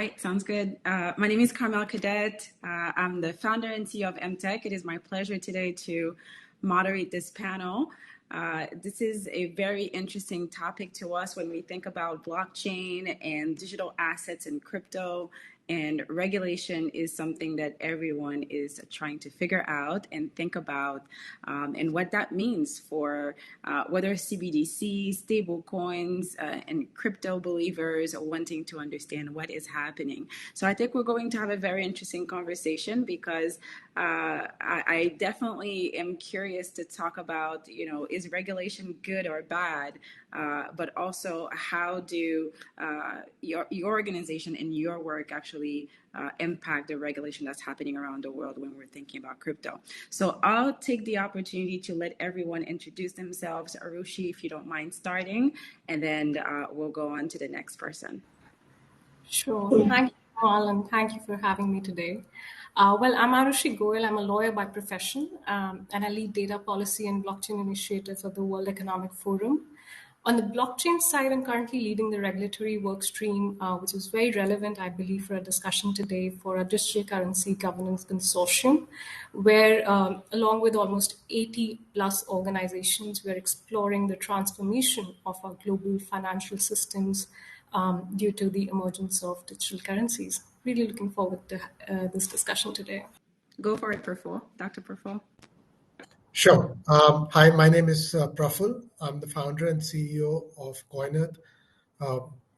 right, sounds good. My name is Carmelle Cadet. I'm the founder and CEO of EMTECH. It is my pleasure today to moderate this panel. This is a very interesting topic to us when we think about blockchain and digital assets and crypto. And regulation is something that everyone is trying to figure out and think about, and what that means for whether CBDC, stable coins, and crypto believers are wanting to understand what is happening. So I think we're going to have a very interesting conversation because I definitely am curious to talk about, is regulation good or bad? But also how do your organization and your work actually impact the regulation that's happening around the world when we're thinking about crypto. So I'll take the opportunity to let everyone introduce themselves. Arushi, if you don't mind starting, and then we'll go on to the next person. Sure. Thank you, Carmelle, and thank you for having me today. Well, I'm Arushi Goel. I'm a lawyer by profession, and I lead data policy and blockchain initiatives at the World Economic Forum. On the blockchain side, I'm currently leading the regulatory work stream, which is very relevant, I believe, for a discussion today for a digital currency governance consortium, where along with almost 80 plus organizations, we're exploring the transformation of our global financial systems due to the emergence of digital currencies. Really looking forward to this discussion today. Go for it, Praphul. Dr. Praphul. Sure. Hi, my name is Praphul. I'm the founder and CEO of Koinearth.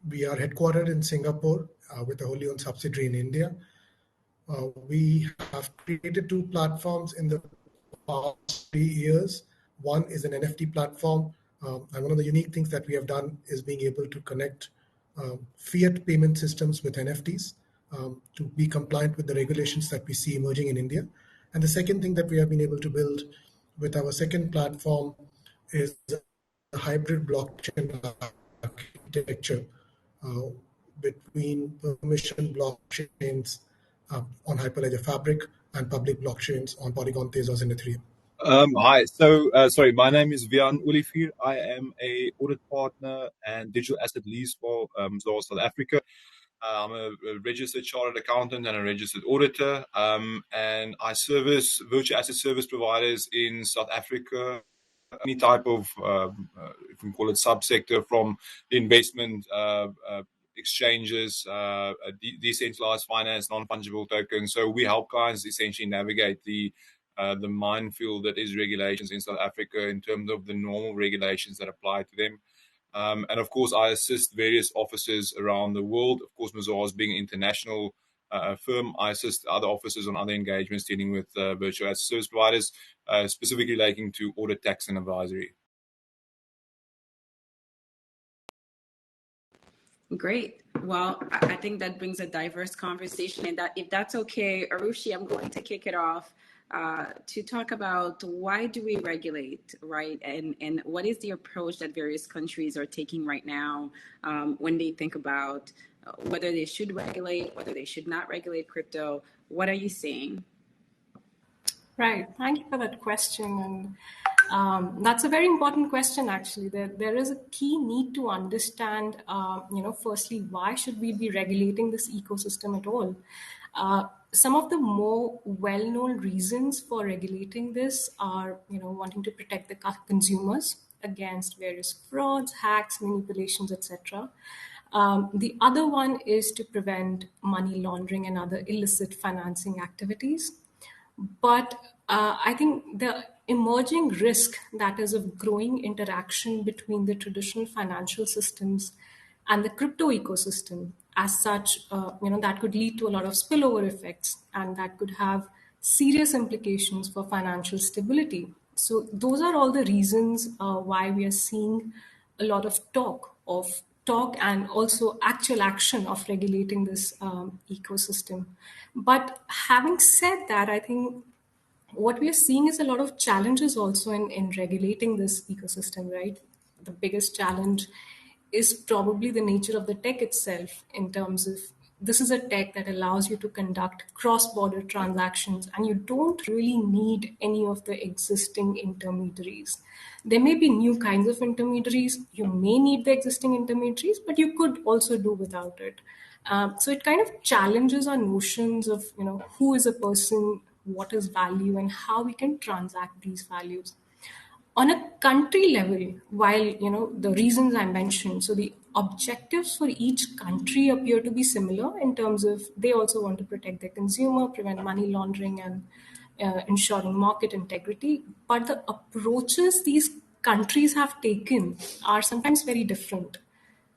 We are headquartered in Singapore with a wholly owned subsidiary in India. We have created two platforms in the past 3 years. One is an NFT platform. And one of the unique things that we have done is being able to connect fiat payment systems with NFTs to be compliant with the regulations that we see emerging in India. And the second thing that we have been able to build with our second platform is a hybrid blockchain architecture between permission blockchains on Hyperledger Fabric and public blockchains on Polygon, Tezos, and Ethereum. Hi, sorry, my name is Wiehann, Olivier. I am a audit partner and digital asset lead for Mazars, South Africa. I'm a registered chartered accountant and a registered auditor, and I service virtual asset service providers in South Africa, any type of, if we call it subsector, from investment exchanges, decentralized finance, non-fungible tokens. So we help clients essentially navigate the minefield that is regulations in South Africa in terms of the normal regulations that apply to them. And of course, I assist various offices around the world. Of course, Mazars being an international firm, I assist other offices on other engagements dealing with virtual asset service providers, specifically relating to audit, tax, and advisory. Great. Well, I think that brings a diverse conversation, and that if that's okay, Arushi, I'm going to kick it off to talk about why do we regulate, right? And what is the approach that various countries are taking right now when they think about whether they should regulate, whether they should not regulate crypto? What are you seeing? Right. Thank you for that question. And that's a very important question, actually. There is a key need to understand, firstly, why should we be regulating this ecosystem at all? Some of the more well-known reasons for regulating this are, wanting to protect the consumers against various frauds, hacks, manipulations, etc. The other one is to prevent money laundering and other illicit financing activities. But I think the emerging risk that is of growing interaction between the traditional financial systems and the crypto ecosystem as such, that could lead to a lot of spillover effects, and that could have serious implications for financial stability. So those are all the reasons why we are seeing a lot of talk and also actual action of regulating this ecosystem. But having said that, I think what we are seeing is a lot of challenges also in regulating this ecosystem, right? The biggest challenge is probably the nature of the tech itself, in terms of this is a tech that allows you to conduct cross-border transactions, and you don't really need any of the existing intermediaries. There may be new kinds of intermediaries. You may need the existing intermediaries, but you could also do without it. So it kind of challenges our notions of, who is a person, what is value, and how we can transact these values. On a country level, while, the reasons I mentioned, so the objectives for each country appear to be similar in terms of they also want to protect their consumer, prevent money laundering, and ensuring market integrity. But the approaches these countries have taken are sometimes very different.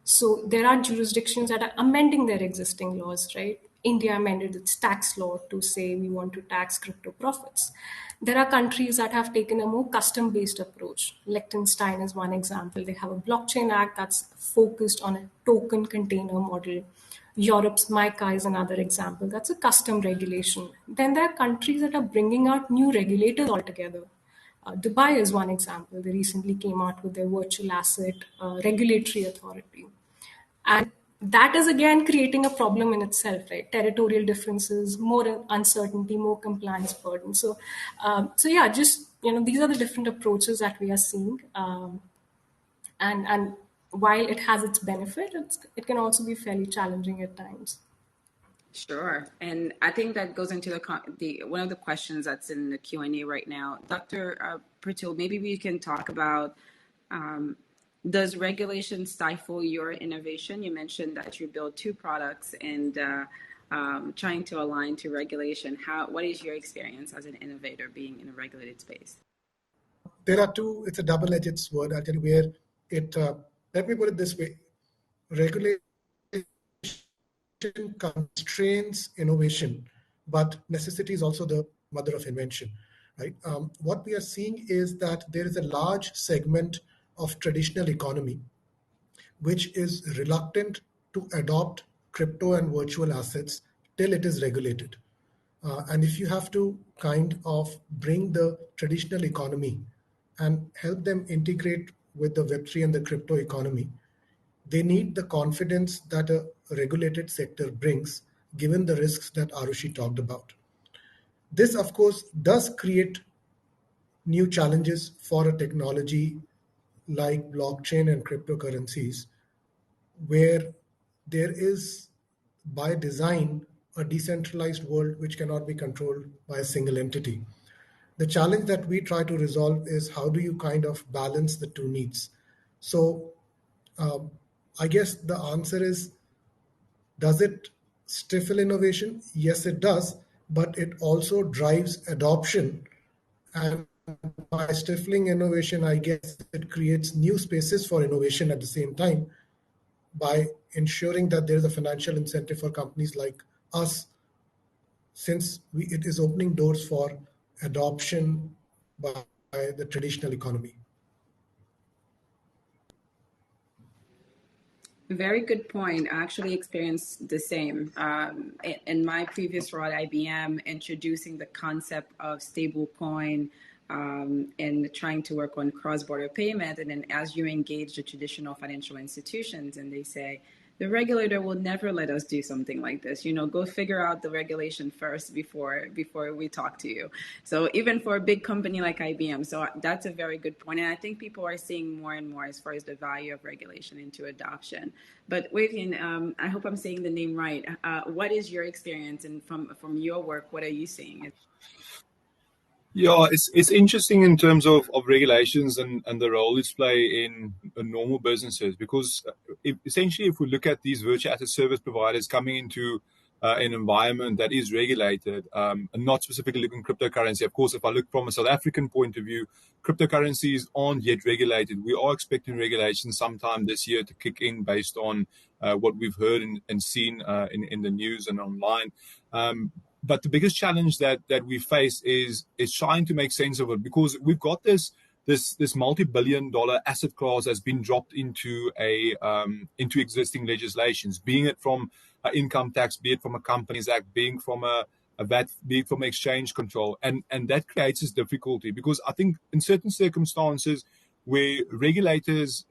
So there are jurisdictions that are amending their existing laws, right? India amended its tax law to say we want to tax crypto profits. There are countries that have taken a more custom-based approach. Liechtenstein is one example. They have a blockchain act that's focused on a token container model. Europe's MiCA is another example. That's a custom regulation. Then there are countries that are bringing out new regulators altogether. Dubai is one example. They recently came out with their virtual asset regulatory authority. And that is again creating a problem in itself, right? Territorial differences, more uncertainty, more compliance burden. So yeah, just these are the different approaches that we are seeing, and while it has its benefit, it can also be fairly challenging at times. Sure, and I think that goes into the one of the questions that's in the Q&A right now, Dr. Praphul. Maybe we can talk about. Does regulation stifle your innovation? You mentioned that you build 2 products and trying to align to regulation. What is your experience as an innovator being in a regulated space? There are 2, it's a double-edged sword, actually, where it, let me put it this way, regulation constrains innovation, but necessity is also the mother of invention, right? What we are seeing is that there is a large segment of traditional economy which is reluctant to adopt crypto and virtual assets till it is regulated. And if you have to kind of bring the traditional economy and help them integrate with the Web3 and the crypto economy, they need the confidence that a regulated sector brings, given the risks that Arushi talked about. This, of course, does create new challenges for a technology like blockchain and cryptocurrencies, where there is, by design, a decentralized world which cannot be controlled by a single entity. The challenge that we try to resolve is how do you kind of balance the 2 needs? So I guess the answer is, does it stifle innovation? Yes, it does, but it also drives adoption. And by stifling innovation, I guess it creates new spaces for innovation at the same time by ensuring that there is a financial incentive for companies like us, since it is opening doors for adoption by the traditional economy. Very good point. I actually experienced the same. In my previous role at IBM, introducing the concept of stablecoin and trying to work on cross-border payment. And then as you engage the traditional financial institutions and they say, the regulator will never let us do something like this. Go figure out the regulation first before we talk to you. So even for a big company like IBM, so that's a very good point. And I think people are seeing more and more as far as the value of regulation into adoption. But Wiehann, I hope I'm saying the name right. What is your experience, and from your work, what are you seeing? Yeah, it's interesting in terms of regulations and the role it's play in normal businesses, because essentially if we look at these virtual asset service providers coming into an environment that is regulated, and not specifically looking at cryptocurrency. Of course, if I look from a South African point of view, cryptocurrencies aren't yet regulated. We are expecting regulation sometime this year to kick in based on what we've heard and seen in the news and online. But the biggest challenge that we face is trying to make sense of it, because we've got this multi-billion-dollar asset class that's been dropped into into existing legislations, being it from income tax, be it from a Companies Act, being from a VAT, be it from exchange control, and that creates this difficulty, because I think in certain circumstances where regulators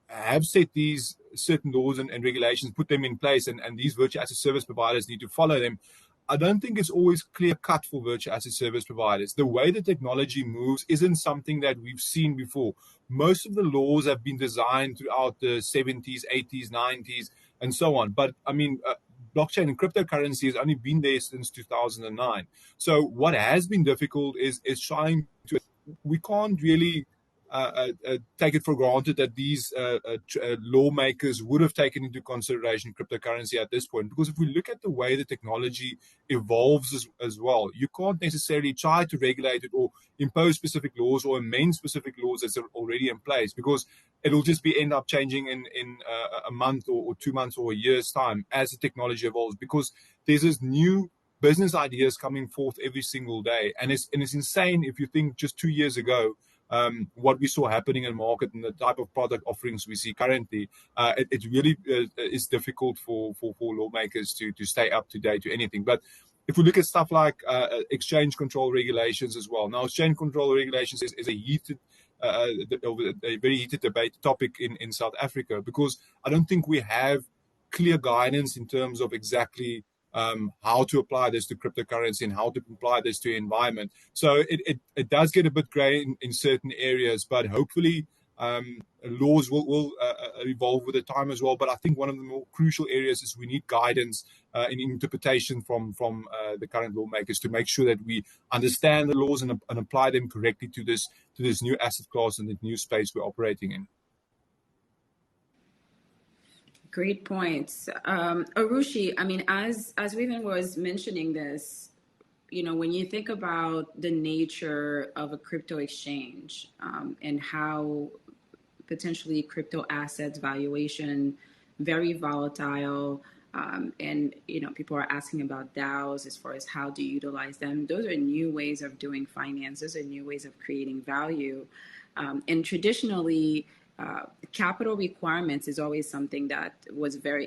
have set these certain laws and regulations, put them in place, and these virtual asset service providers need to follow them, I don't think it's always clear-cut for virtual asset service providers. The way the technology moves isn't something that we've seen before. Most of the laws have been designed throughout the 70s, 80s, 90s, and so on. But, I mean, blockchain and cryptocurrency has only been there since 2009. So what has been difficult is trying to, we can't really take it for granted that these lawmakers would have taken into consideration cryptocurrency at this point. Because if we look at the way the technology evolves as well, you can't necessarily try to regulate it or impose specific laws or amend specific laws that's already in place, because it'll just be end up changing in a month or 2 months or a year's time as the technology evolves, because there's this new business ideas coming forth every single day. And it's insane if you think just 2 years ago, what we saw happening in the market and the type of product offerings we see currently, it really is difficult for lawmakers to stay up to date to anything. But if we look at stuff like exchange control regulations as well. Now, exchange control regulations is a very heated debate topic in South Africa, because I don't think we have clear guidance in terms of exactly how to apply this to cryptocurrency and how to apply this to environment. So it does get a bit grey in certain areas, but hopefully laws will evolve with the time as well. But I think one of the more crucial areas is we need guidance in interpretation from the current lawmakers to make sure that we understand the laws and apply them correctly to this new asset class and the new space we're operating in. Great points. Arushi, I mean, as Wiehann was mentioning this, when you think about the nature of a crypto exchange and how potentially crypto assets valuation, very volatile, and people are asking about DAOs as far as how to utilize them. Those are new ways of doing finance. Those are new ways of creating value. And traditionally, capital requirements is always something that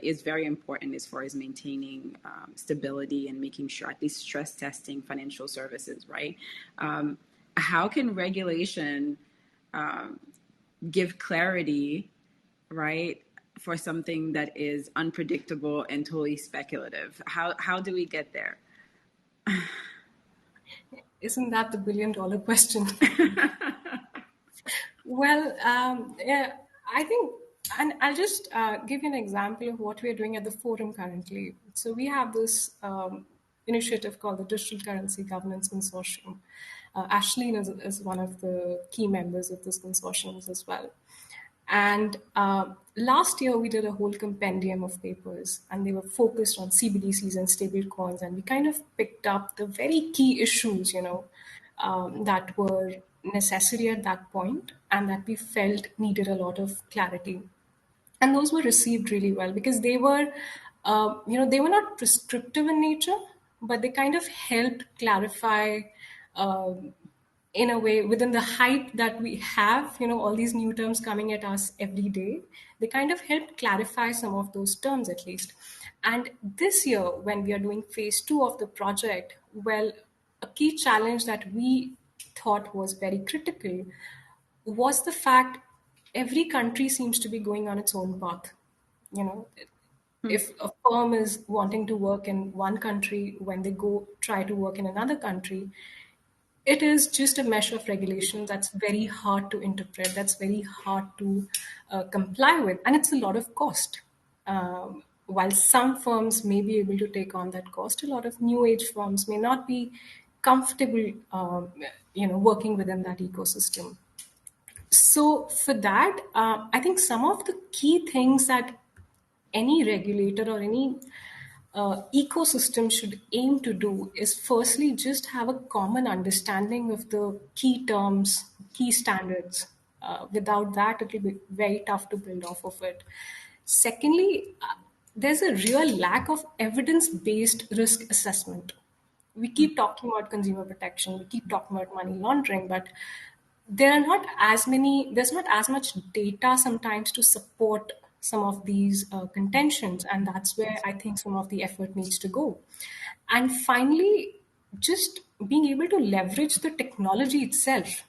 is very important as far as maintaining stability and making sure, at least stress testing financial services, right? How can regulation give clarity, right, for something that is unpredictable and totally speculative? How do we get there? Isn't that the $1 billion question? Well, yeah, I think, and I'll just give you an example of what we're doing at the forum currently. So we have this initiative called the Digital Currency Governance Consortium. Ashleen is one of the key members of this consortium as well. And last year we did a whole compendium of papers, and they were focused on CBDCs and stablecoins, and we kind of picked up the very key issues, that were necessary at that point and that we felt needed a lot of clarity. And those were received really well because they were, they were not prescriptive in nature, but they kind of helped clarify in a way within the hype that we have, all these new terms coming at us every day. They kind of helped clarify some of those terms at least. And this year, when we are doing phase 2 of the project, well, a key challenge that we thought was very critical was the fact every country seems to be going on its own path. If a firm is wanting to work in one country, when they go try to work in another country, it is just a mesh of regulations that's very hard to interpret, that's very hard to comply with, and it's a lot of cost. While some firms may be able to take on that cost, a lot of new age firms may not be comfortable, working within that ecosystem. So for that, I think some of the key things that any regulator or any ecosystem should aim to do is firstly just have a common understanding of the key terms, key standards. Without that, it will be very tough to build off of it. Secondly, there's a real lack of evidence-based risk assessment. We keep talking about consumer protection, we keep talking about money laundering, but there's not as much data sometimes to support some of these contentions, and that's where I think some of the effort needs to go. And finally, just being able to leverage the technology itself,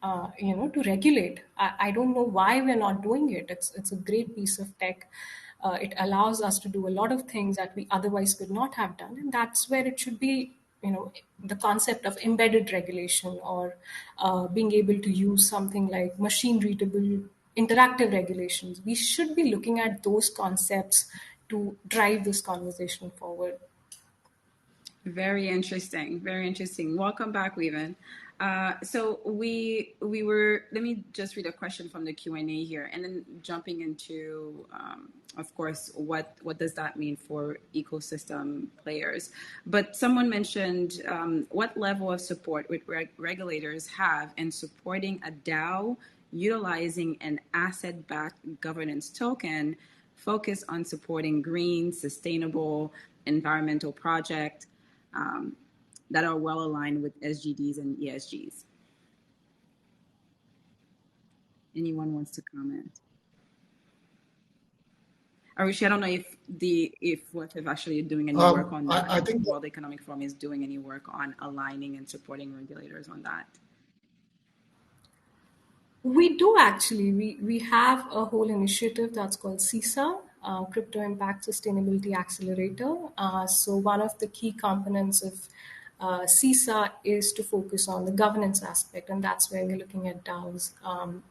to regulate. I don't know why we're not doing it. It's a great piece of tech. It allows us to do a lot of things that we otherwise could not have done, and that's where it should be. The concept of embedded regulation or being able to use something like machine readable interactive regulations. We should be looking at those concepts to drive this conversation forward. Very interesting. Very interesting. Welcome back, Wiehann. So we were. Let me just read a question from the Q&A here, and then jumping into, of course, what does that mean for ecosystem players? But someone mentioned what level of support would regulators have in supporting a DAO utilizing an asset-backed governance token focused on supporting green, sustainable, environmental projects that are well aligned with SGDs and ESGs. Anyone wants to comment? Arushi, I don't know if what is actually doing any work on that. I think World Economic Forum is doing any work on aligning and supporting regulators on that. We do actually. We have a whole initiative that's called CISA, Crypto Impact Sustainability Accelerator. So one of the key components of CISA is to focus on the governance aspect, and that's where we're looking at DAOs.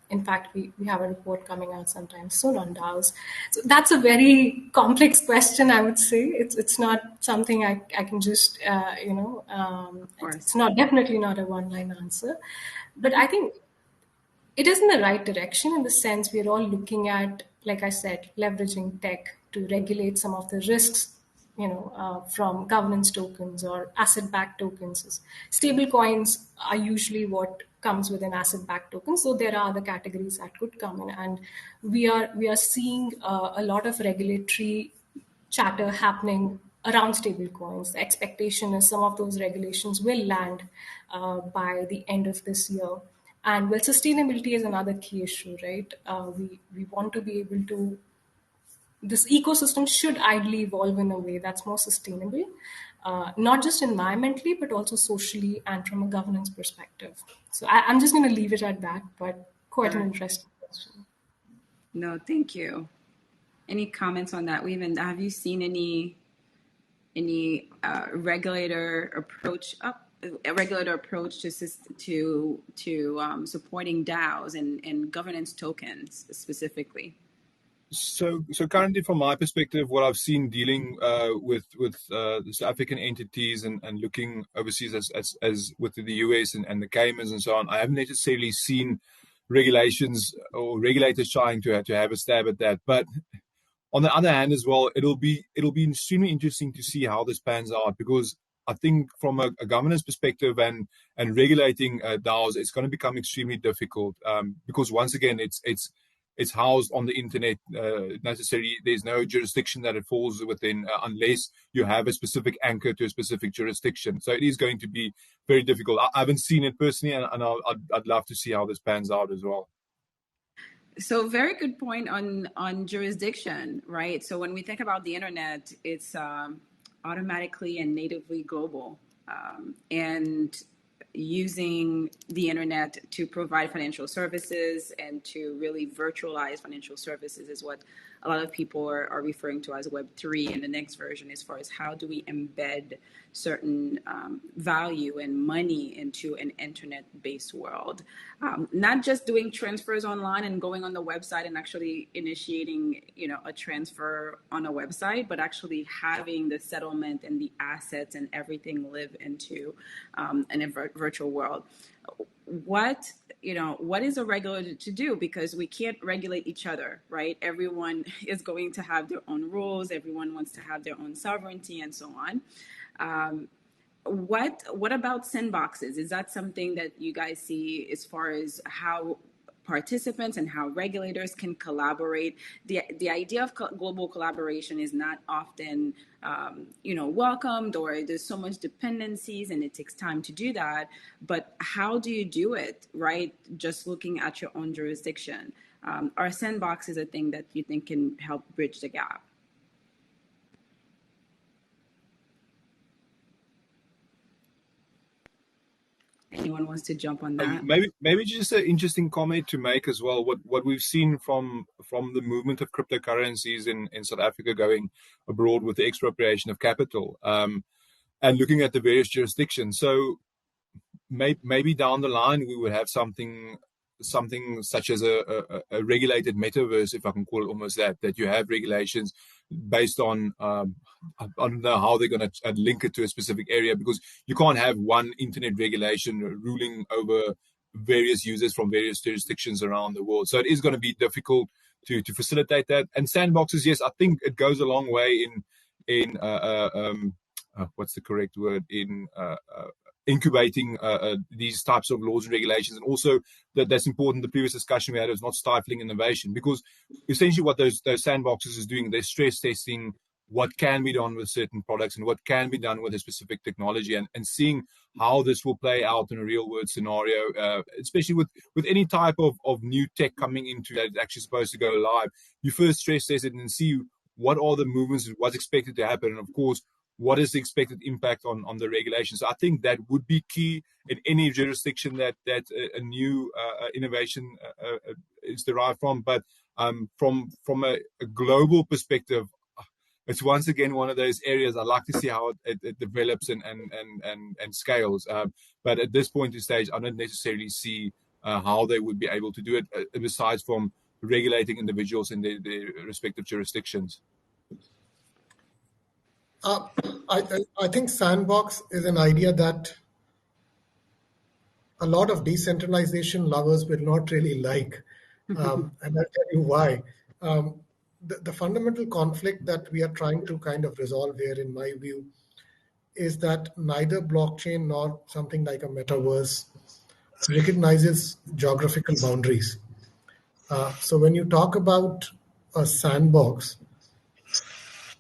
In fact, we have a report coming out sometime soon on DAOs. So that's a very complex question, I would say. It's not something I can just, it's definitely not a one-line answer. But I think it is in the right direction in the sense we're all looking at, like I said, leveraging tech to regulate some of the risks, from governance tokens or asset-backed tokens. Stable coins are usually what comes with an asset-backed token. So there are other categories that could come in, and we are seeing a lot of regulatory chatter happening around stable coins. The expectation is some of those regulations will land by the end of this year. And well, sustainability is another key issue, right? We want to be able to, this ecosystem should ideally evolve in a way that's more sustainable, not just environmentally, but also socially and from a governance perspective. So I'm just going to leave it at that, but quite an interesting question. No, thank you. Any comments on that? Have you seen any regulator approach to supporting DAOs and governance tokens specifically? So currently, from my perspective, what I've seen dealing with the South African entities and looking overseas as with the US and the Caymans and so on, I haven't necessarily seen regulations or regulators trying to have a stab at that. But on the other hand, as well, it'll be extremely interesting to see how this pans out, because I think from a governance perspective and regulating DAOs, it's going to become extremely difficult because once again, it's housed on the internet. Necessarily, there's no jurisdiction that it falls within unless you have a specific anchor to a specific jurisdiction. So it is going to be very difficult. I haven't seen it personally, and I'd love to see how this pans out as well. So very good point on jurisdiction, right? So when we think about the internet, it's automatically and natively global, and using the internet to provide financial services and to really virtualize financial services is what a lot of people are referring to as Web3 in the next version, as far as how do we embed certain value and money into an internet-based world. Not just doing transfers online and going on the website and actually initiating, a transfer on a website, but actually having the settlement and the assets and everything live into a virtual world. What is a regulator to do? Because we can't regulate each other, right? Everyone is going to have their own rules. Everyone wants to have their own sovereignty and so on. What about sandboxes? Is that something that you guys see as far as how participants and how regulators can collaborate? The idea of global collaboration is not often welcomed, or there's so much dependencies and it takes time to do that. But how do you do it, right? Just looking at your own jurisdiction. Are sandboxes a thing that you think can help bridge the gap? Anyone wants to jump on that? Maybe just an interesting comment to make as well. What we've seen from the movement of cryptocurrencies in South Africa going abroad with the expropriation of capital, and looking at the various jurisdictions. So maybe down the line we would have something something such as a regulated metaverse, if I can call it almost that you have regulations based on, I don't know how they're going to link it to a specific area, because you can't have one internet regulation ruling over various users from various jurisdictions around the world. So it is going to be difficult to facilitate that. And sandboxes, yes, I think it goes a long way in what's the correct word, in incubating these types of laws and regulations. And also that's important. The previous discussion we had was not stifling innovation, because essentially what those sandboxes is doing, they're stress testing what can be done with certain products and what can be done with a specific technology, and seeing how this will play out in a real world scenario, especially with any type of new tech coming into that it's actually supposed to go live. You first stress test it and see what are the movements, what's expected to happen, and of course, what is the expected impact on the regulations. So I think that would be key in any jurisdiction that a new innovation is derived from. But from a global perspective, it's once again one of those areas I'd like to see how it develops and scales. But at this point in stage, I don't necessarily see how they would be able to do it, besides from regulating individuals in their respective jurisdictions. I think sandbox is an idea that a lot of decentralization lovers will not really like. And I'll tell you why. The fundamental conflict that we are trying to kind of resolve here, in my view, is that neither blockchain nor something like a metaverse recognizes geographical boundaries. So when you talk about a sandbox,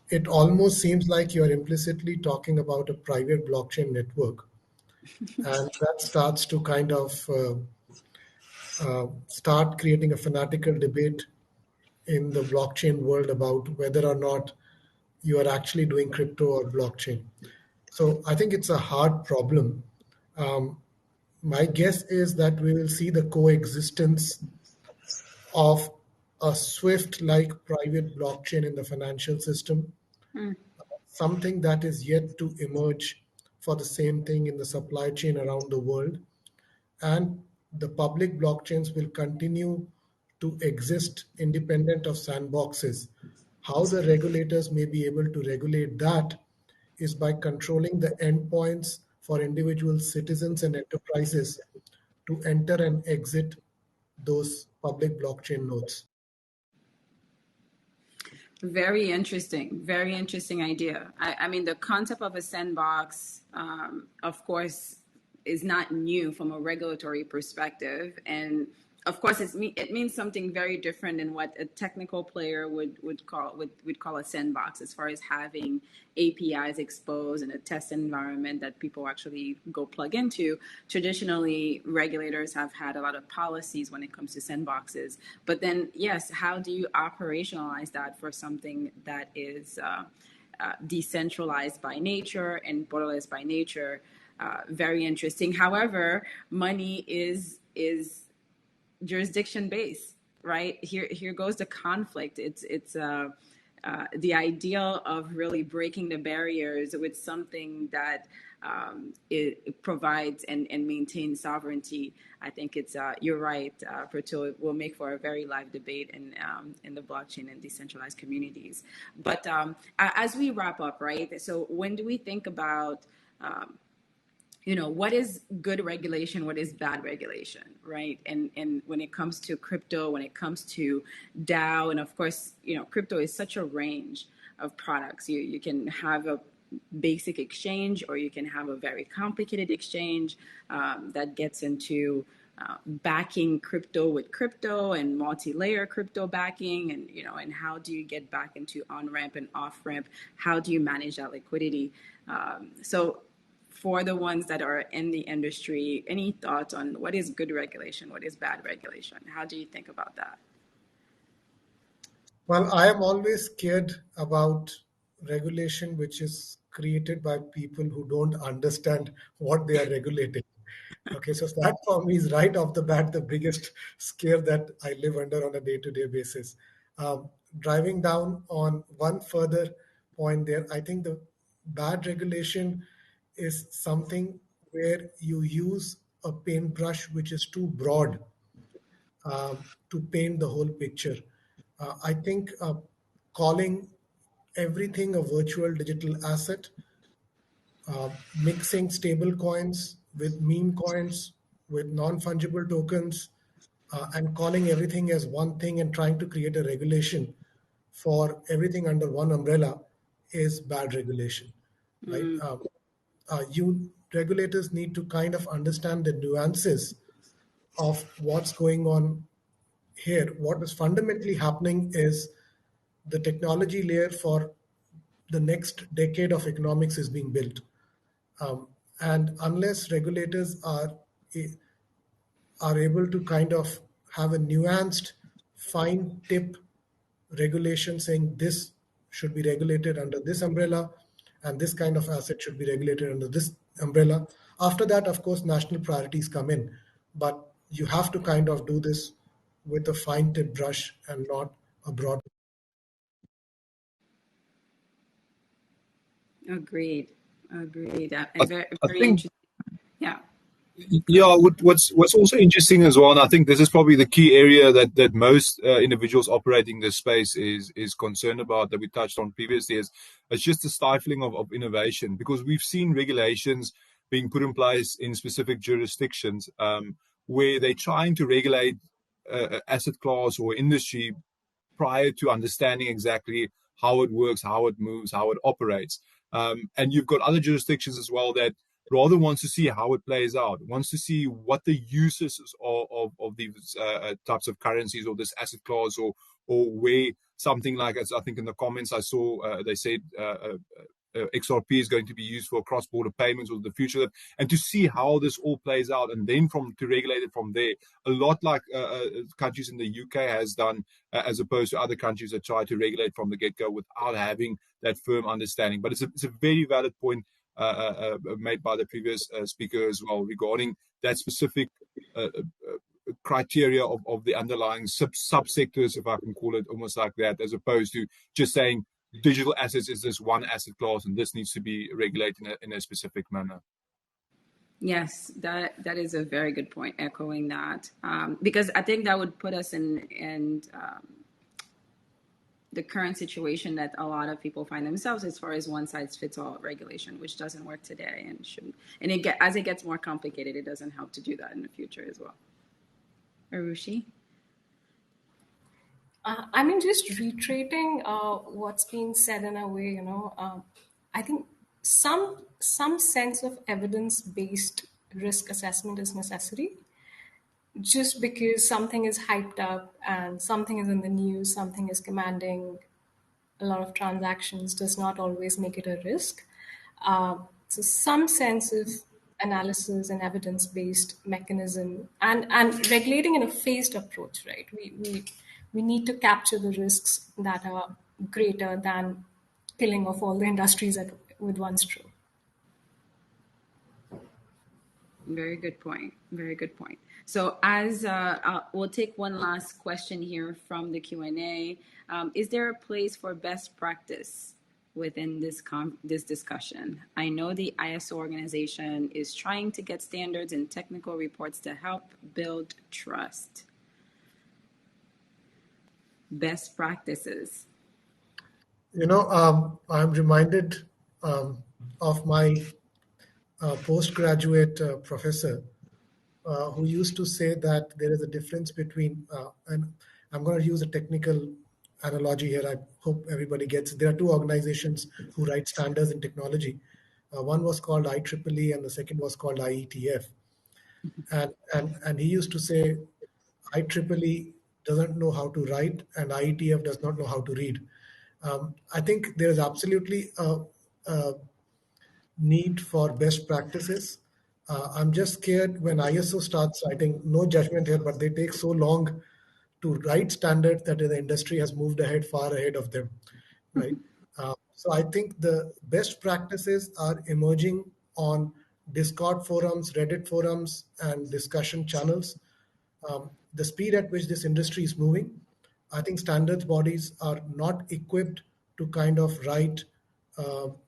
it almost seems like you're implicitly talking about a private blockchain network. And that starts to kind of start creating a fanatical debate in the blockchain world about whether or not you are actually doing crypto or blockchain. So I think it's a hard problem. My guess is that we will see the coexistence of a Swift-like private blockchain in the financial system, something that is yet to emerge for the same thing in the supply chain around the world. And the public blockchains will continue to exist independent of sandboxes. How the regulators may be able to regulate that is by controlling the endpoints for individual citizens and enterprises to enter and exit those public blockchain nodes. Very interesting idea. I mean, the concept of a sandbox, of course, is not new from a regulatory perspective. And of course, it means something very different than what a technical player would call a sandbox, as far as having APIs exposed in a test environment that people actually go plug into. Traditionally, regulators have had a lot of policies when it comes to sandboxes. But then, yes, how do you operationalize that for something that is decentralized by nature and borderless by nature? Very interesting. However, money is jurisdiction based, right? Here goes the conflict. It's the ideal of really breaking the barriers with something that it provides and maintains sovereignty. I think it's you're right, Praphul. It will make for a very live debate in the blockchain and decentralized communities. But as we wrap up, right? So when do we think about what is good regulation, what is bad regulation, right? And when it comes to crypto, when it comes to DAO, and of course, crypto is such a range of products. You can have a basic exchange, or you can have a very complicated exchange that gets into backing crypto with crypto and multi-layer crypto backing, and how do you get back into on-ramp and off-ramp? How do you manage that liquidity? So for the ones that are in the industry, any thoughts on what is good regulation, what is bad regulation? How do you think about that? Well, I am always scared about regulation which is created by people who don't understand what they are regulating. Okay, so that for me is right off the bat the biggest scare that I live under on a day-to-day basis. Driving down on one further point there, I think the bad regulation is something where you use a paintbrush which is too broad to paint the whole picture. I think calling everything a virtual digital asset, mixing stable coins with meme coins, with non-fungible tokens, and calling everything as one thing and trying to create a regulation for everything under one umbrella is bad regulation, right? You regulators need to kind of understand the nuances of what's going on here. What is fundamentally happening is the technology layer for the next decade of economics is being built. And unless regulators are able to kind of have a nuanced, fine tip regulation saying this should be regulated under this umbrella and this kind of asset should be regulated under this umbrella. After that, of course, national priorities come in, but you have to kind of do this with a fine tip brush and not a broad. Agreed. Very, I very think interesting. Yeah. Yeah, what's also interesting as well, and I think this is probably the key area that most individuals operating this space is concerned about, that we touched on previously, is it's just the stifling of innovation, because we've seen regulations being put in place in specific jurisdictions where they're trying to regulate asset class or industry prior to understanding exactly how it works, how it moves, how it operates. And you've got other jurisdictions as well that rather wants to see how it plays out, wants to see what the uses of these types of currencies or this asset class, or where something like, as I think in the comments I saw, they said XRP is going to be used for cross-border payments or the future, and to see how this all plays out, and then to regulate it from there, a lot like countries in the UK has done, as opposed to other countries that try to regulate from the get-go without having that firm understanding. But it's a very valid point made by the previous speaker as well, regarding that specific criteria of the underlying subsectors, if I can call it almost like that, as opposed to just saying digital assets is this one asset class and this needs to be regulated in a specific manner. Yes, that is a very good point, echoing that, because I think that would put us in the current situation that a lot of people find themselves, as far as one size fits all regulation, which doesn't work today and shouldn't. And as it gets more complicated, it doesn't help to do that in the future as well. Arushi? I mean, just reiterating what's been said in a way, I think some sense of evidence-based risk assessment is necessary. Just because something is hyped up and something is in the news, something is commanding a lot of transactions, does not always make it a risk. So some sense of analysis and evidence-based mechanism, and regulating in a phased approach, right? We need to capture the risks that are greater than killing off all the industries with one stroke. Very good point. Very good point. So as we'll take one last question here from the Q&A. Is there a place for best practice within this discussion? I know the ISO organization is trying to get standards and technical reports to help build trust. Best practices. I'm reminded of my postgraduate professor who used to say that there is a difference between, and I'm going to use a technical analogy here. I hope everybody gets it. There are two organizations who write standards in technology. One was called IEEE and the second was called IETF. And he used to say IEEE doesn't know how to write and IETF does not know how to read. I think there is absolutely a need for best practices. I'm just scared when ISO starts writing, no judgment here, but they take so long to write standards that the industry has moved far ahead of them, right? So I think the best practices are emerging on Discord forums, Reddit forums, and discussion channels. The speed at which this industry is moving, I think standards bodies are not equipped to kind of write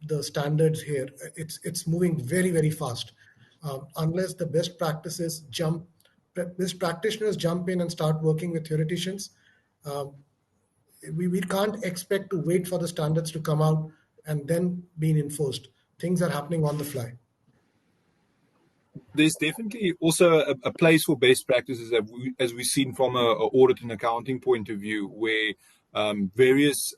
the standards here. It's moving very, very fast. Unless the best practices jump best practitioners jump in and start working with theoreticians, we can't expect to wait for the standards to come out and then being enforced. Things are happening on the fly. There's definitely also a place for best practices, as we've seen from a audit and accounting point of view, where various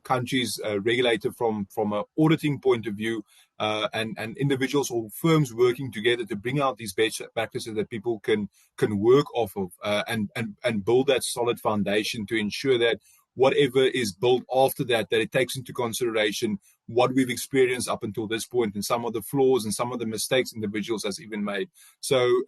countries regulated from an auditing point of view, and individuals or firms working together to bring out these best practices that people can work off of, and build that solid foundation to ensure that whatever is built after that it takes into consideration what we've experienced up until this point and some of the flaws and some of the mistakes individuals has even made. So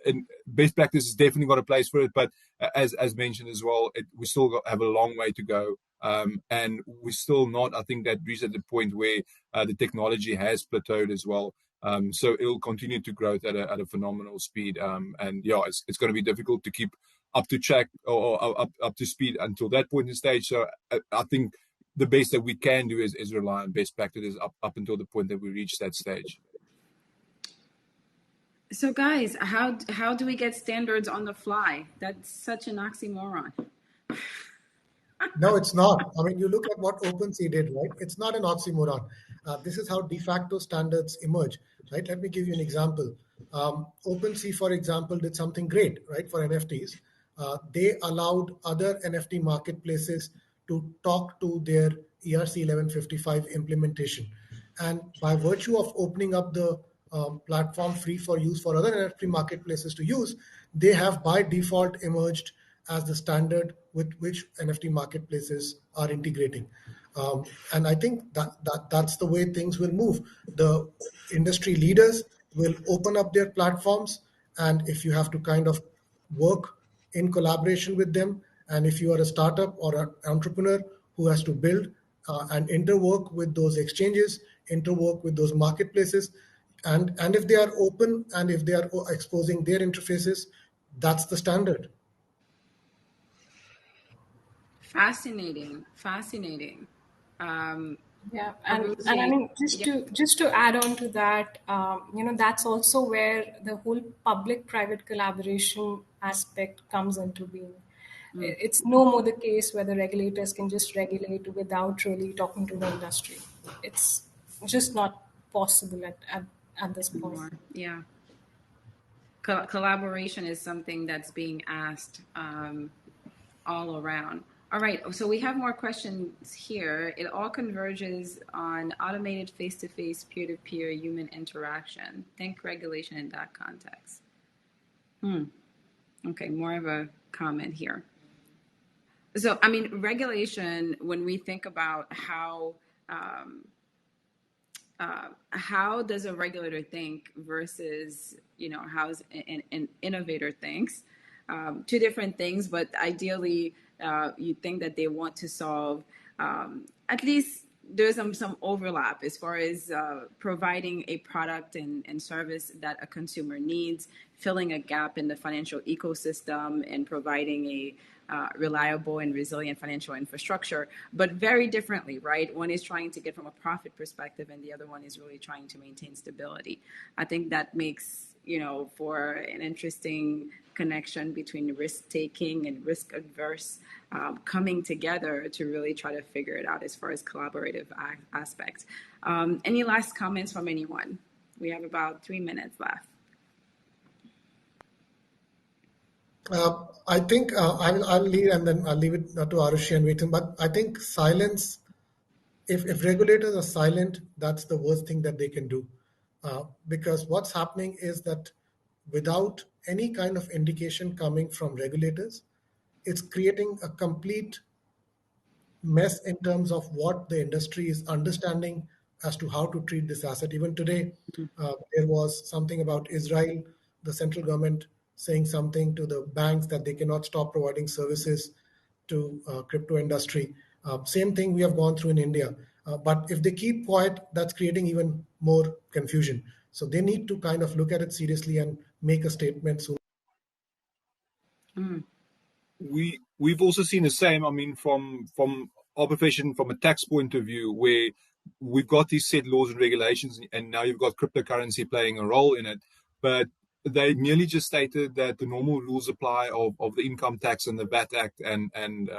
and best practice has definitely got a place for it, but as mentioned as well, we still have a long way to go. And we're still not, I think, that reached at the point where the technology has plateaued as well. So it'll continue to grow at a phenomenal speed. And yeah, it's going to be difficult to keep up to track or up to speed until that point in stage. So I think the best that we can do is rely on best practices up until the point that we reach that stage. So guys, how do we get standards on the fly? That's such an oxymoron. No, it's not. I mean, you look at what OpenSea did, right? It's not an oxymoron. This is how de facto standards emerge, right? Let me give you an example. OpenSea, for example, did something great, right, for NFTs. They allowed other NFT marketplaces to talk to their ERC 1155 implementation. And by virtue of opening up the platform free for use for other NFT marketplaces to use, they have by default emerged as the standard with which NFT marketplaces are integrating. And I think that's the way things will move. The industry leaders will open up their platforms, and if you have to kind of work in collaboration with them, and if you are a startup or an entrepreneur who has to build and interwork with those exchanges, interwork with those marketplaces, and if they are open and if they are exposing their interfaces, that's the standard. Fascinating. Yeah, and I mean, just to add on to that, that's also where the whole public-private collaboration aspect comes into being. It's no more the case where the regulators can just regulate without really talking to the industry. It's just not possible at this point. Yeah. Collaboration is something that's being asked all around. All right, so we have more questions here. It all converges on automated face-to-face, peer-to-peer human interaction. Think regulation in that context. Okay, more of a comment here. So, I mean, regulation, when we think about how does a regulator think versus, how an innovator thinks, two different things, but ideally, you think that they want to solve, at least there's some overlap as far as providing a product and service that a consumer needs, filling a gap in the financial ecosystem, and providing a reliable and resilient financial infrastructure, but very differently, right? One is trying to get from a profit perspective, and the other one is really trying to maintain stability. I think that makes, for an interesting connection between risk-taking and risk-averse coming together to really try to figure it out as far as collaborative aspects. Any last comments from anyone? We have about 3 minutes left. I think I'll lead, and then I'll leave it to Arushi and Wiehann. But I think silence, if regulators are silent, that's the worst thing that they can do. Because what's happening is that without any kind of indication coming from regulators, it's creating a complete mess in terms of what the industry is understanding as to how to treat this asset. Even today, there was something about Israel, the central government saying something to the banks that they cannot stop providing services to crypto industry. Same thing we have gone through in India. But if they keep quiet, that's creating even more confusion. So they need to kind of look at it seriously and make a statement soon. We've also seen the same. I mean, from our profession, from a tax point of view, where we've got these set laws and regulations, and now you've got cryptocurrency playing a role in it. But they merely just stated that the normal rules apply of the income tax and the VAT Act and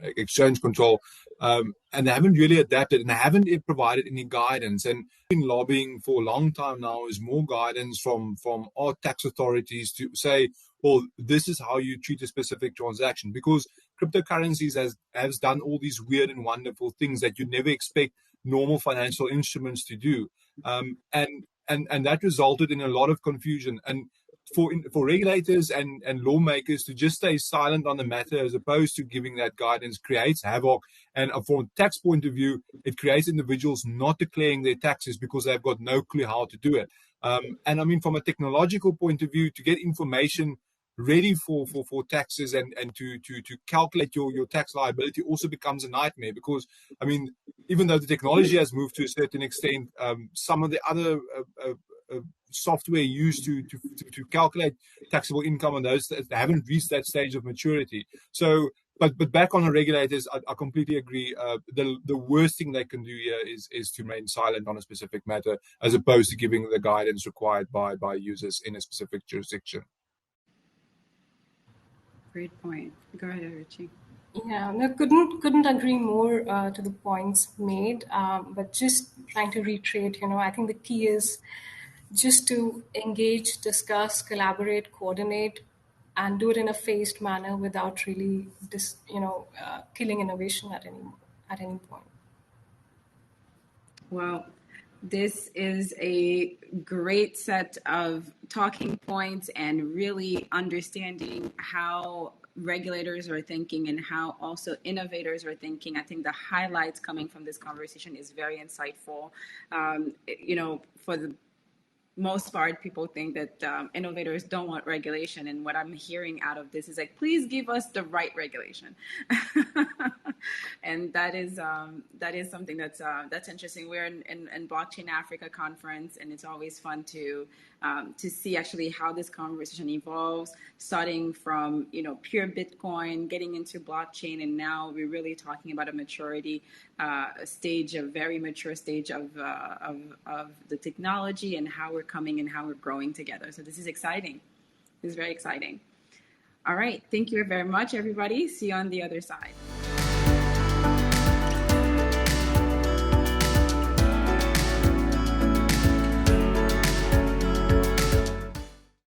exchange control, and they haven't really adapted, and they haven't provided any guidance. And been lobbying for a long time now is more guidance from our tax authorities to say, well, this is how you treat a specific transaction, because cryptocurrencies has done all these weird and wonderful things that you never expect normal financial instruments to do, and that resulted in a lot of confusion. And for regulators and lawmakers to just stay silent on the matter as opposed to giving that guidance creates havoc. And from a tax point of view, it creates individuals not declaring their taxes because they've got no clue how to do it. And I mean, from a technological point of view, to get information ready for taxes and to calculate your tax liability also becomes a nightmare, because I mean, even though the technology has moved to a certain extent, some of the other software used to calculate taxable income on those that haven't reached that stage of maturity. So, but back on the regulators, I completely agree. The worst thing they can do here is to remain silent on a specific matter, as opposed to giving the guidance required by users in a specific jurisdiction. Great point. Go ahead, Arushi. Yeah, no, couldn't agree more to the points made. But just trying to reiterate, I think the key is just to engage, discuss, collaborate, coordinate, and do it in a phased manner without really, killing innovation at any point. Well, this is a great set of talking points and really understanding how regulators are thinking and how also innovators are thinking. I think the highlights coming from this conversation is very insightful. For the most part, people think that innovators don't want regulation, and what I'm hearing out of this is like, please give us the right regulation. And that is something that's interesting. We're in Blockchain Africa conference, and it's always fun to see actually how this conversation evolves, starting from pure Bitcoin, getting into blockchain, and now we're really talking about a maturity stage, a very mature stage of the technology and how we're coming and how we're growing together. So this is exciting. This is very exciting. All right. Thank you very much, everybody. See you on the other side.